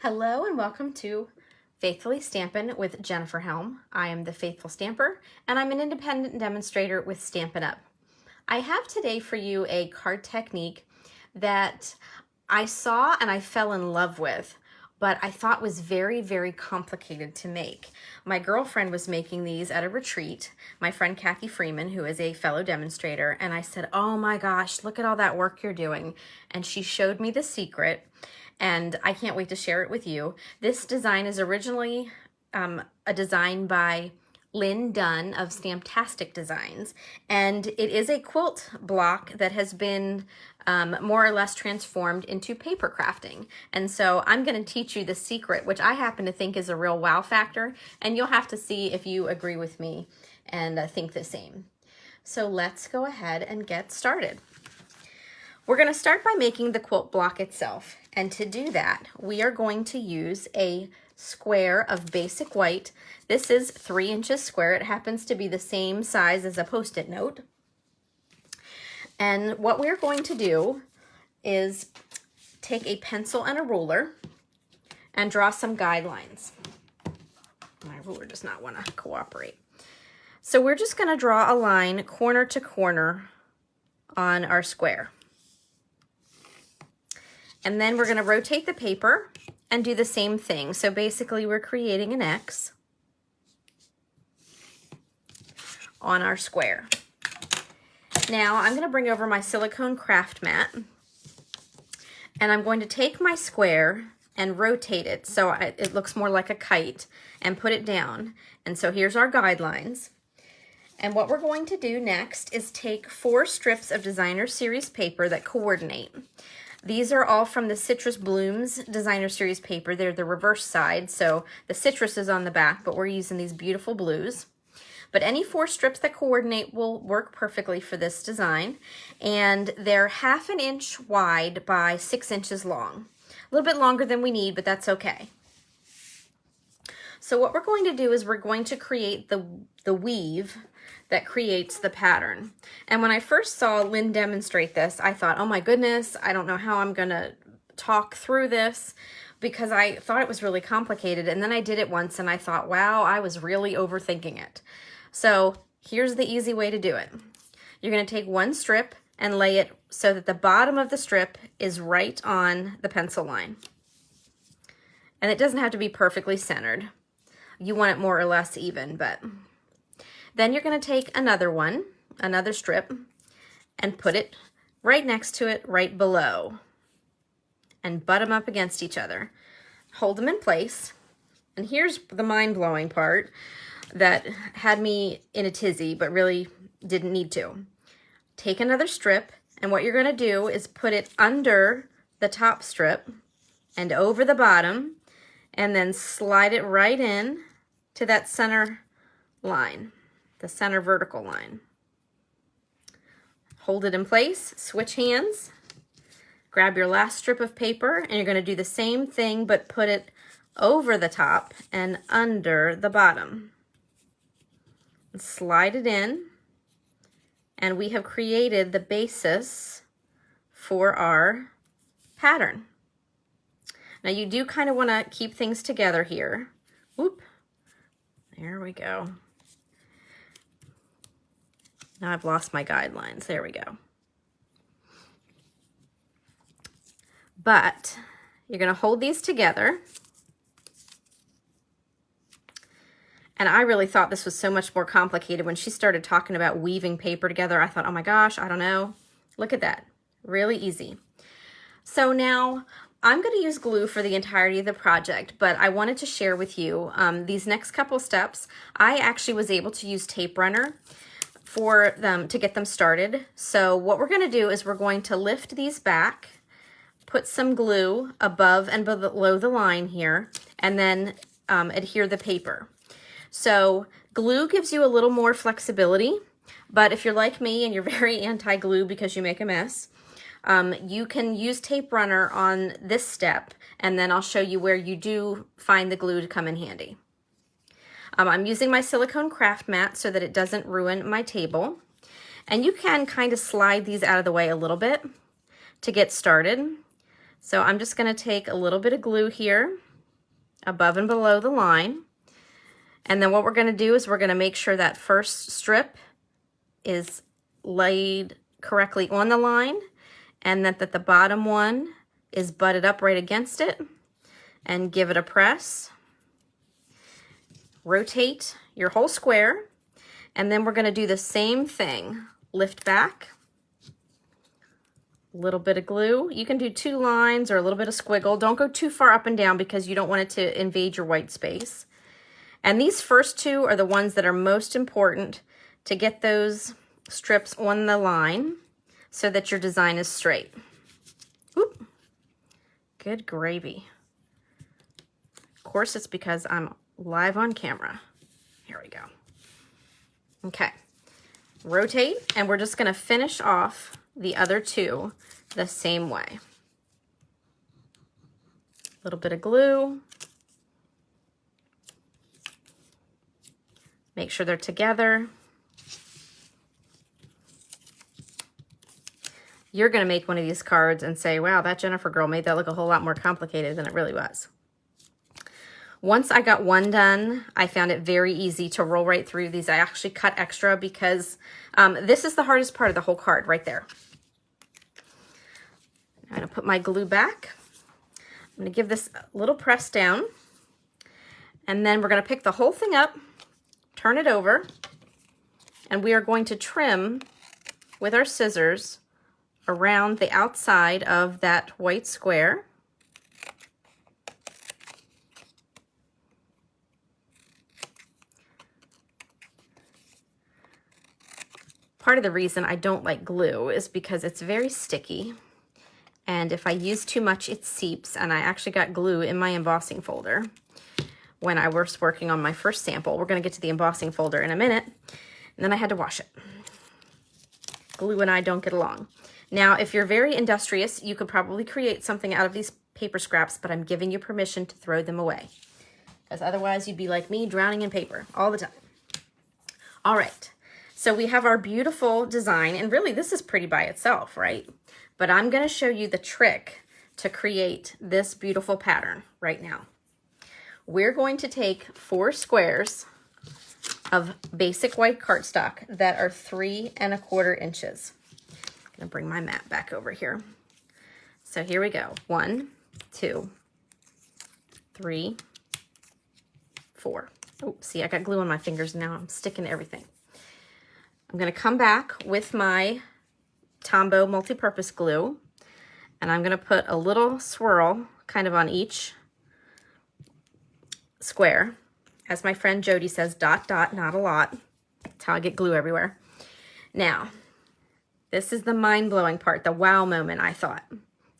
Hello and welcome to Faithfully Stampin' with Jennifer Helm. I am the Faithful Stamper and I'm an independent demonstrator with Stampin' Up. I have today for you a card technique that I saw and I fell in love with, but I thought was very, very complicated to make. My girlfriend was making these at a retreat, my friend Kathy Freeman, who is a fellow demonstrator, and I said, oh my gosh, look at all that work you're doing. And she showed me the secret, and I can't wait to share it with you. This design is originally a design by Lynn Dunn of Stamptastic Designs, and it is a quilt block that has been more or less transformed into paper crafting. And so I'm going to teach you the secret, which I happen to think is a real wow factor, and you'll have to see if you agree with me and think the same. So let's go ahead and get started. We're going to start by making the quilt block itself, and to do that we are going to use a square of basic white. This is 3 inches square. It happens to be the same size as a post-it note. And what we're going to do is take a pencil and a ruler and draw some guidelines. My ruler does not want to cooperate. So we're just going to draw a line corner to corner on our square. And then we're going to rotate the paper and do the same thing. So basically we're creating an X on our square. Now I'm going to bring over my silicone craft mat, and I'm going to take my square and rotate it so it looks more like a kite, and put it down. And so here's our guidelines. And what we're going to do next is take 4 strips of Designer Series paper that coordinate. These are all from the Citrus Blooms Designer Series paper. They're the reverse side, so the citrus is on the back, but we're using these beautiful blues. But any 4 strips that coordinate will work perfectly for this design, and they're 1/2 inch wide by 6 inches long. A little bit longer than we need, but that's okay. So what we're going to do is we're going to create the weave that creates the pattern. And when I first saw Lynn demonstrate this, I thought, oh my goodness, I don't know how I'm gonna talk through this, because I thought it was really complicated. And then I did it once and I thought, wow, I was really overthinking it. So here's the easy way to do it. You're gonna take 1 strip and lay it so that the bottom of the strip is right on the pencil line. And it doesn't have to be perfectly centered. You want it more or less even, but then you're going to take another strip, and put it right next to it, right below, and butt them up against each other. Hold them in place. And here's the mind-blowing part that had me in a tizzy, but really didn't need to. Take another strip, and what you're going to do is put it under the top strip and over the bottom, and then slide it right in to that center line, the center vertical line. Hold it in place, switch hands, grab your last strip of paper, and you're going to do the same thing, but put it over the top and under the bottom. And slide it in, and we have created the basis for our pattern. Now you do kind of want to keep things together here. Whoop, there we go. Now I've lost my guidelines. There we go. But you're going to hold these together. And I really thought this was so much more complicated. When she started talking about weaving paper together, I thought, oh my gosh, I don't know. Look at that. Really easy. So now I'm going to use glue for the entirety of the project, but I wanted to share with you these next couple steps. I actually was able to use tape runner for them to get them started. So what we're going to do is we're going to lift these back, put some glue above and below the line here, and then adhere the paper. So glue gives you a little more flexibility, but if you're like me and you're very anti-glue because you make a mess, you can use tape runner on this step, and then I'll show you where you do find the glue to come in handy. I'm using my silicone craft mat so that it doesn't ruin my table. And you can kind of slide these out of the way a little bit to get started. So I'm just going to take a little bit of glue here above and below the line. And then what we're going to do is we're going to make sure that first strip is laid correctly on the line, and that the bottom one is butted up right against it, and give it a press. Rotate your whole square, and then we're going to do the same thing. Lift back, a little bit of glue. You can do 2 lines or a little bit of squiggle. Don't go too far up and down because you don't want it to invade your white space. And these first 2 are the ones that are most important to get those strips on the line so that your design is straight. Oop. Good gravy. Of course, it's because I'm live on camera. Here we go. Okay. Rotate, and we're just going to finish off the other 2 the same way. A little bit of glue. Make sure they're together. You're going to make one of these cards and say, wow, that Jennifer girl made that look a whole lot more complicated than it really was. Once I got one done, I found it very easy to roll right through these. I actually cut extra because this is the hardest part of the whole card right there. I'm going to put my glue back. I'm going to give this a little press down. And then we're going to pick the whole thing up, turn it over, and we are going to trim with our scissors around the outside of that white square. Part of the reason I don't like glue is because it's very sticky, and if I use too much, it seeps, and I actually got glue in my embossing folder when I was working on my first sample. We're going to get to the embossing folder in a minute, and then I had to wash it. Glue and I don't get along. Now, if you're very industrious, you could probably create something out of these paper scraps, but I'm giving you permission to throw them away, because otherwise you'd be like me, drowning in paper all the time. All right. So we have our beautiful design, and really this is pretty by itself, right? But I'm going to show you the trick to create this beautiful pattern right now. We're going to take 4 squares of basic white cardstock that are 3 1/4 inches. I'm going to bring my mat back over here. So here we go. 1, 2, 3, 4. Oh, see, I got glue on my fingers now. I'm sticking to everything. I'm going to come back with my Tombow multi-purpose glue, and I'm going to put a little swirl kind of on each square. As my friend Jody says, dot, dot, not a lot. That's how I get glue everywhere. Now, this is the mind-blowing part, the wow moment, I thought.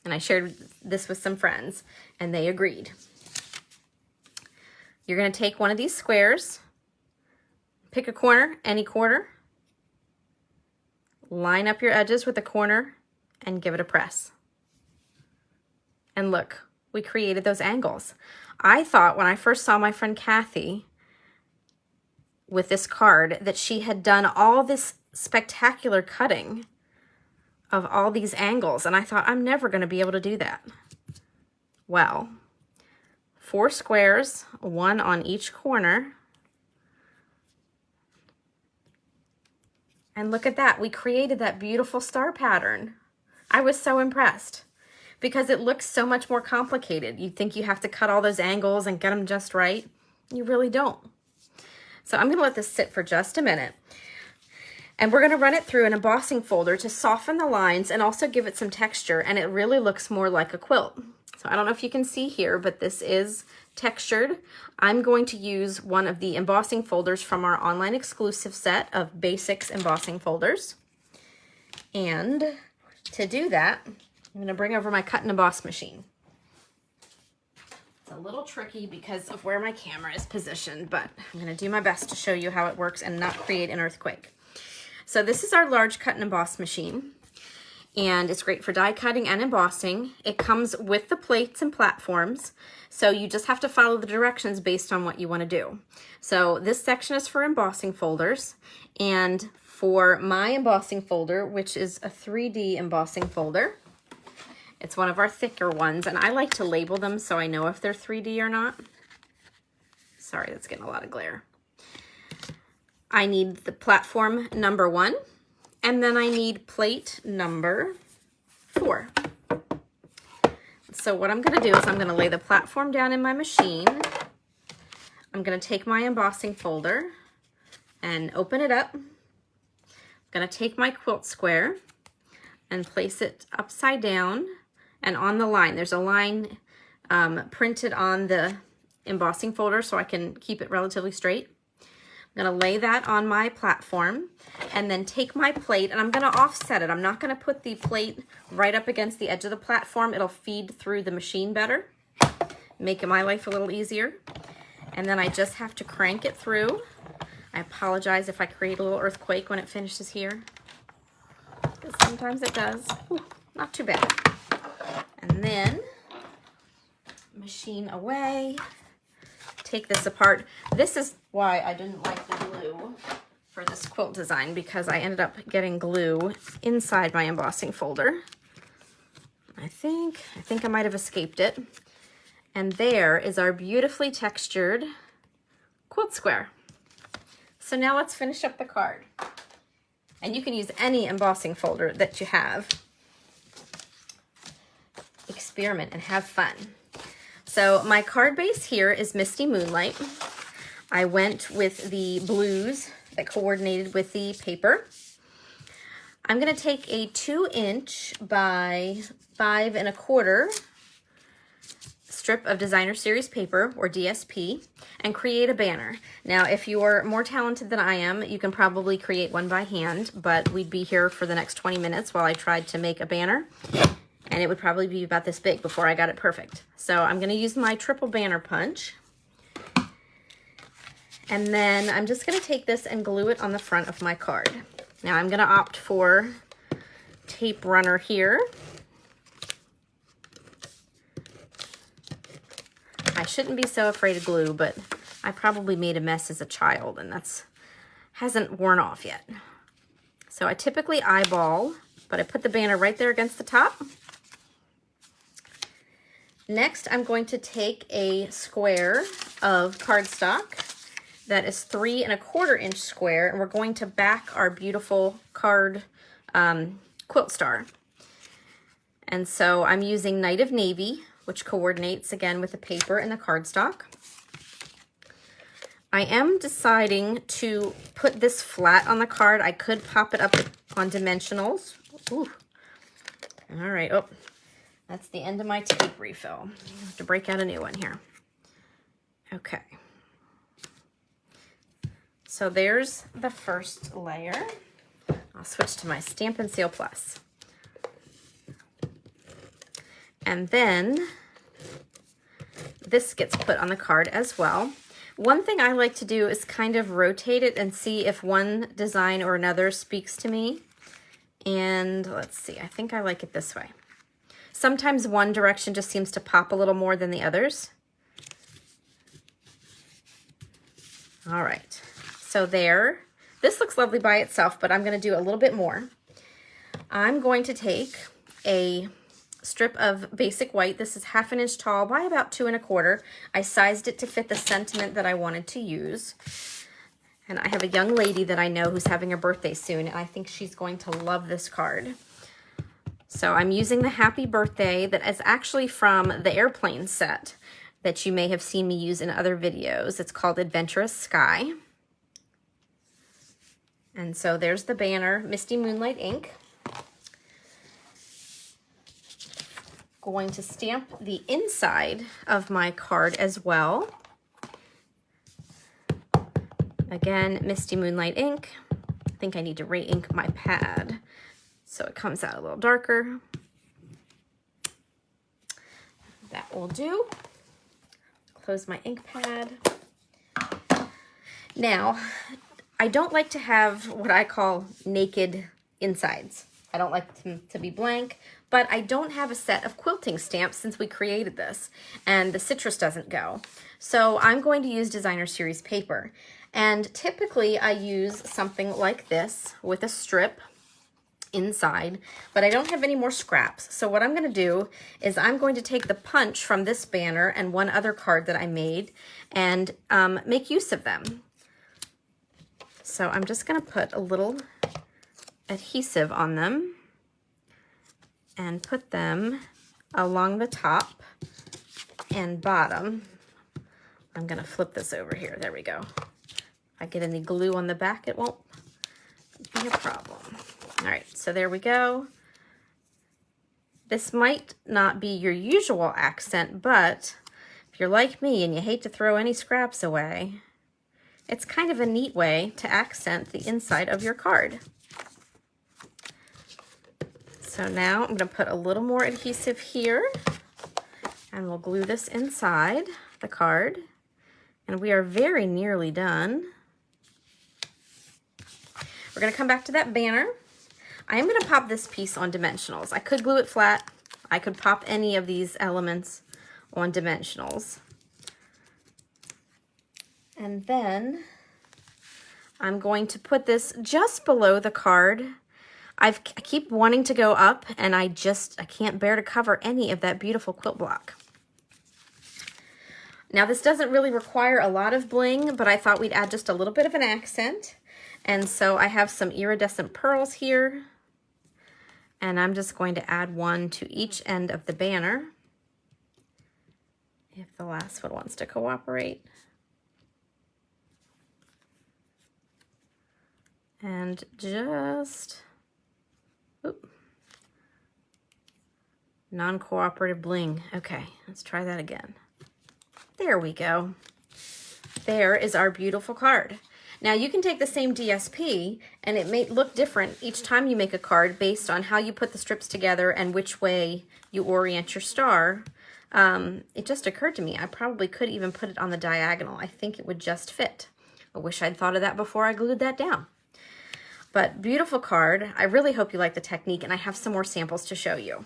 And I shared this with some friends, and they agreed. You're going to take one of these squares, pick a corner, any corner, line up your edges with the corner, and give it a press. And look, we created those angles. I thought when I first saw my friend Kathy with this card that she had done all this spectacular cutting of all these angles, and I thought, I'm never going to be able to do that. Well, 4 squares, 1 on each corner. And look at that, we created that beautiful star pattern. I was so impressed because it looks so much more complicated. You'd think you have to cut all those angles and get them just right. You really don't. So I'm gonna let this sit for just a minute. And we're gonna run it through an embossing folder to soften the lines and also give it some texture, and it really looks more like a quilt. So I don't know if you can see here, but this is textured. I'm going to use one of the embossing folders from our online exclusive set of basics embossing folders. And to do that, I'm going to bring over my cut and emboss machine. It's a little tricky because of where my camera is positioned, but I'm going to do my best to show you how it works and not create an earthquake. So this is our large cut and emboss machine, and it's great for die cutting and embossing. It comes with the plates and platforms, so you just have to follow the directions based on what you want to do. So this section is for embossing folders, and for my embossing folder, which is a 3D embossing folder, it's one of our thicker ones, and I like to label them so I know if they're 3D or not. Sorry, that's getting a lot of glare. I need the platform number 1, and then I need plate number 4. So what I'm gonna do is I'm gonna lay the platform down in my machine. I'm gonna take my embossing folder and open it up. I'm gonna take my quilt square and place it upside down and on the line. There's a line printed on the embossing folder so I can keep it relatively straight. I'm gonna lay that on my platform and then take my plate and I'm gonna offset it. I'm not gonna put the plate right up against the edge of the platform. It'll feed through the machine better, making my life a little easier. And then I just have to crank it through. I apologize if I create a little earthquake when it finishes here, because sometimes it does. Ooh, not too bad. And then machine away. Take this apart. This is why I didn't like the glue for this quilt design, because I ended up getting glue inside my embossing folder. I think I might have escaped it. And there is our beautifully textured quilt square. So now let's finish up the card. And you can use any embossing folder that you have. Experiment and have fun. So my card base here is Misty Moonlight. I went with the blues that coordinated with the paper. I'm gonna take a 2" by 5 1/4 strip of Designer Series paper, or DSP, and create a banner. Now, if you're more talented than I am, you can probably create one by hand, but we'd be here for the next 20 minutes while I tried to make a banner, and it would probably be about this big before I got it perfect. So I'm gonna use my triple banner punch, and then I'm just gonna take this and glue it on the front of my card. Now I'm gonna opt for tape runner here. I shouldn't be so afraid of glue, but I probably made a mess as a child, and hasn't worn off yet. So I typically eyeball, but I put the banner right there against the top. Next, I'm going to take a square of cardstock that is 3 1/4 square, and we're going to back our beautiful card quilt star. And so I'm using Night of Navy, which coordinates again with the paper and the cardstock. I am deciding to put this flat on the card. I could pop it up on dimensionals. Ooh. All right, oh, that's the end of my tape refill. I have to break out a new one here. Okay. So there's the first layer. I'll switch to my Stampin' Seal Plus. And then this gets put on the card as well. One thing I like to do is kind of rotate it and see if one design or another speaks to me. And let's see, I think I like it this way. Sometimes one direction just seems to pop a little more than the others. All right, so there. This looks lovely by itself, but I'm gonna do a little bit more. I'm going to take a strip of basic white. This is 1/2 inch tall by about 2 1/4. I sized it to fit the sentiment that I wanted to use. And I have a young lady that I know who's having a birthday soon, and I think she's going to love this card. So I'm using the Happy Birthday that is actually from the airplane set that you may have seen me use in other videos. It's called Adventurous Sky. And so there's the banner, Misty Moonlight ink. Going to stamp the inside of my card as well. Again, Misty Moonlight ink. I think I need to re-ink my pad so it comes out a little darker. That will do. Close my ink pad. Now, I don't like to have what I call naked insides. I don't like them to be blank, but I don't have a set of quilting stamps since we created this, and the citrus doesn't go. So I'm going to use Designer Series paper. And typically I use something like this with a strip inside, but I don't have any more scraps. So what I'm going to do is I'm going to take the punch from this banner and one other card that I made and make use of them. So I'm just going to put a little adhesive on them and put them along the top and bottom. I'm going to flip this over here. There we go. If I get any glue on the back, it won't be a problem. All right, so there we go. This might not be your usual accent, but if you're like me and you hate to throw any scraps away, it's kind of a neat way to accent the inside of your card. So now I'm going to put a little more adhesive here, and we'll glue this inside the card. And we are very nearly done. We're going to come back to that banner. I am going to pop this piece on dimensionals. I could glue it flat. I could pop any of these elements on dimensionals. And then I'm going to put this just below the card. I keep wanting to go up, and I can't bear to cover any of that beautiful quilt block. Now this doesn't really require a lot of bling, but I thought we'd add just a little bit of an accent. And so I have some iridescent pearls here, and I'm just going to add one to each end of the banner, if the last one wants to cooperate. And just, non-cooperative bling. Okay, let's try that again. There we go. There is our beautiful card. Now you can take the same DSP and it may look different each time you make a card based on how you put the strips together and which way you orient your star. It just occurred to me, I probably could even put it on the diagonal. I think it would just fit. I wish I'd thought of that before I glued that down. But beautiful card. I really hope you like the technique, and I have some more samples to show you.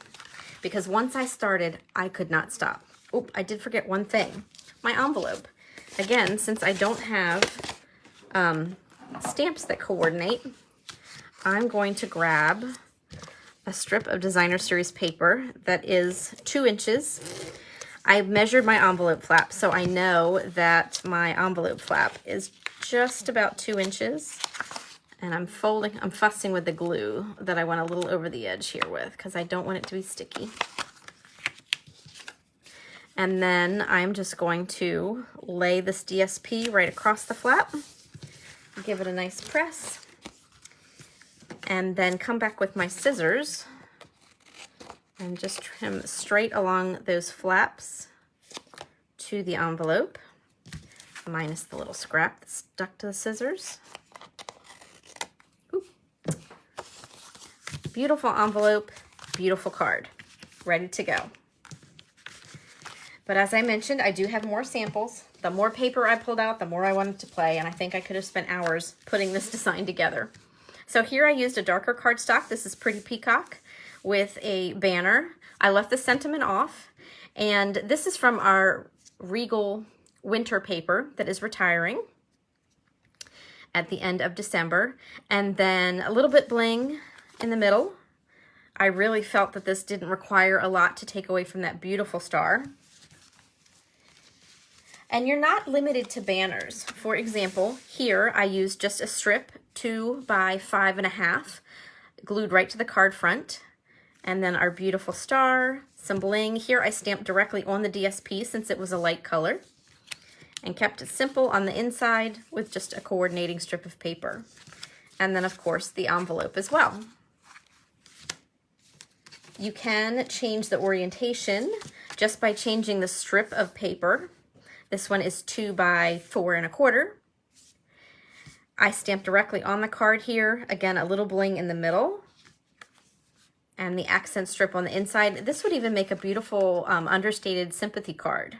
Because once I started, I could not stop. Oop, I did forget one thing. My envelope. Again, since I don't have stamps that coordinate, I'm going to grab a strip of designer series paper that is 2 inches. I measured my envelope flap, so I know that my envelope flap is just about 2 inches. And I'm fussing with the glue that I went a little over the edge here with, because I don't want it to be sticky. And then I'm just going to lay this DSP right across the flap, give it a nice press, and then come back with my scissors and just trim straight along those flaps to the envelope, minus the little scrap that's stuck to the scissors. Ooh. Beautiful envelope, beautiful card, ready to go. But as I mentioned, I do have more samples. The more paper I pulled out, the more I wanted to play, and I think I could have spent hours putting this design together. So here I used a darker cardstock. This is Pretty Peacock with a banner. I left the sentiment off, and this is from our Regal winter paper that is retiring at the end of December. And then a little bit bling in the middle. I really felt that this didn't require a lot to take away from that beautiful star. And you're not limited to banners. For example, here I used just a strip 2 by 5.5, glued right to the card front. And then our beautiful star, some bling. Here I stamped directly on the DSP since it was a light color, and kept it simple on the inside with just a coordinating strip of paper. And then of course the envelope as well. You can change the orientation just by changing the strip of paper. This one is 2 by 4.25. I stamped directly on the card here. Again, a little bling in the middle and the accent strip on the inside. This would even make a beautiful understated sympathy card.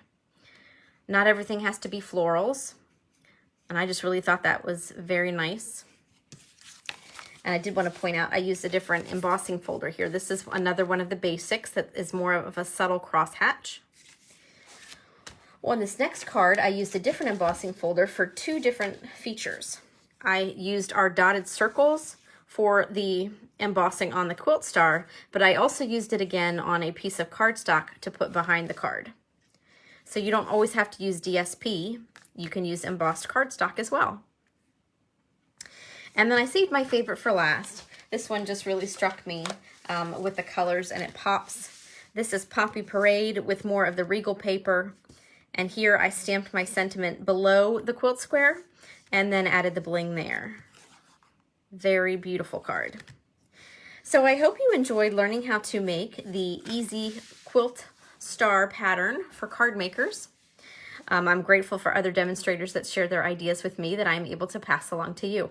Not everything has to be florals, and I just really thought that was very nice. And I did want to point out, I used a different embossing folder here. This is another one of the basics that is more of a subtle crosshatch. On this next card, I used a different embossing folder for 2 different features. I used our dotted circles for the embossing on the quilt star, but I also used it again on a piece of cardstock to put behind the card. So you don't always have to use DSP. You can use embossed cardstock as well. And then I saved my favorite for last. This one just really struck me with the colors, and it pops. This is Poppy Parade with more of the regal paper. And here I stamped my sentiment below the quilt square and then added the bling there. Very beautiful card. So I hope you enjoyed learning how to make the easy quilt star pattern for card makers. I'm grateful for other demonstrators that share their ideas with me that I'm able to pass along to you.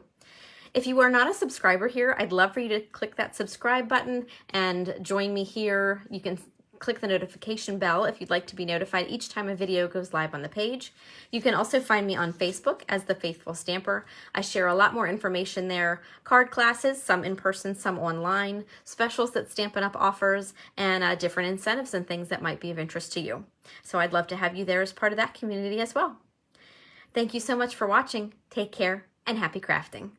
If you are not a subscriber here, I'd love for you to click that subscribe button and join me here. You can click the notification bell if you'd like to be notified each time a video goes live on the page. You can also find me on Facebook as The Faithful Stamper. I share a lot more information there. Card classes, some in person, some online, specials that Stampin' Up! Offers, and different incentives and things that might be of interest to you. So I'd love to have you there as part of that community as well. Thank you so much for watching. Take care and happy crafting.